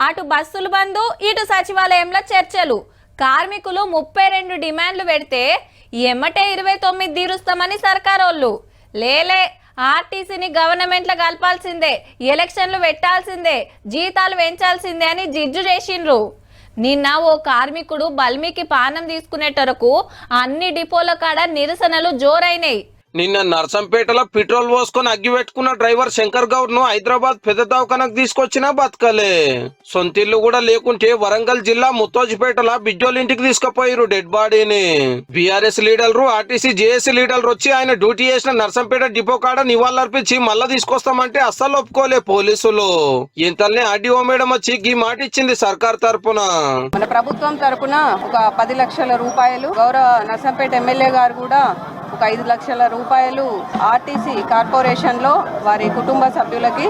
అటు బస్సులు బంద్, ఇటు సచివాలయంలో చర్చలు. కార్మికులు 32 డిమాండ్లు పెడితే ఎమ్మటే 29 తీరుస్తామని సర్కారోళ్ళు. లేలే, ఆర్టీసీని గవర్నమెంట్లో కలపాల్సిందే, ఎలక్షన్లు పెట్టాల్సిందే, జీతాలు పెంచాల్సిందే అని జిజ్జు చేసిండ్రు. నిన్న ఓ కార్మికుడు బల్మికి పానం తీసుకునేటరకు అన్ని డిపోల కాడ నిరసనలు జోరైనాయి. నిన్న నర్సంపేటలో పెట్రోల్ పోసుకొని అగ్గి పెట్టుకున్న డ్రైవర్ శంకర్ గౌడ్ ను హైదరాబాద్ పెద్ద దవాఖానకు తీసుకొచ్చినా బతకలే. సొంతిల్లు కూడా లేకుంటే వరంగల్ జిల్లా ముత్తోజిపేటలో బిడ్డోళ్ళ ఇంటికి తీసుకుపోయారు డెడ్ బాడీని. బీఆర్ఎస్ లీడర్లు, ఆర్టీసీ జేఏసీ లీడర్లు వచ్చి ఆయన డ్యూటీ చేసిన నర్సంపేట డిపో కాడ నివాళులర్పించి మళ్ళా తీసుకొస్తామంటే అస్సలు ఒప్పుకోలే పోలీసులు. ఇంతల్నే ఆర్డీఓ మేడం వచ్చి ఈ మాట ఇచ్చింది సర్కార్ తరపున. మన ప్రభుత్వం తరపున ఒక 10 లక్షల రూపాయలు, గౌరవ నర్సంపేట ఎమ్మెల్యే గారు కూడా ఒక 5 లక్షల రూపాయలు ఆర్టీసీ కార్పొరేషన్ లో వారి కుటుంబ సభ్యులకి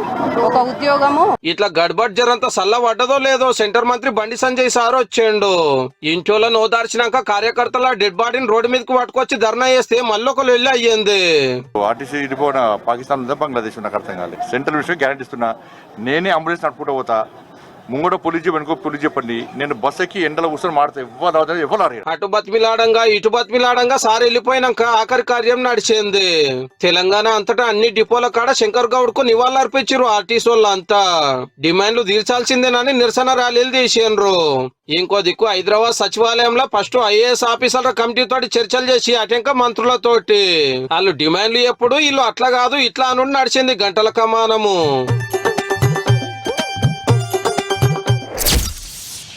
ఒక ఉద్యోగము. ఇట్లా గడ్బడ్ జరంతా సల్ల పడ్డదో లేదో సెంటర్ మంత్రి బండి సంజయ్ సార్ వచ్చేండు. ఇంటోళ్ళను ఓదార్చినాక కార్యకర్తల డెడ్ బాడీని రోడ్డు మీదకి పట్టుకొచ్చి ధర్నా చేస్తే మళ్ళొకరు వెళ్ళి అయ్యింది. ఆర్టీసీ డిపోన పాకిస్తాన్ ఉందా బంగ్లాదేశ్ నాకు అర్థం కాలేదు. సెంట్రల్ విషయం గ్యారెంటీ ఇస్తున్నా, నేనే అంబులెన్స్ నడుపుకుంటూ పోతా, ముంగడ పోలీసు వెనుక పోలీసు చెప్పండి, నేను బస్ ఎక్కి ఎండలో కూర్చొని మాడితే ఎవరు అటు బతిమిలాడంగా ఇటు బతిమిలాడంగా సార్ వెళ్ళిపోయినాక ఆఖరి కార్యం నడిచింది. తెలంగాణ అంతటా అన్ని డిపోల కాడ శంకర్ గౌడ్ కు నివాళులర్పించారు ఆర్టీసీ వాళ్ళంతా. డిమాండ్లు తీర్చాల్సిందేనని నిరసన ర్యాలీలు తీసిండ్రు. ఇంకో దిక్కు హైదరాబాద్ సచివాలయంలో ఫస్ట్ ఐఏఎస్ ఆఫీసర్ల కమిటీతో చర్చలు చేసి అటెంక మంత్రులతోటి వాళ్ళు డిమాండ్లు ఎప్పుడు వీళ్ళు అట్లా కాదు ఇట్లా అని నడిచింది గంటల కమానము.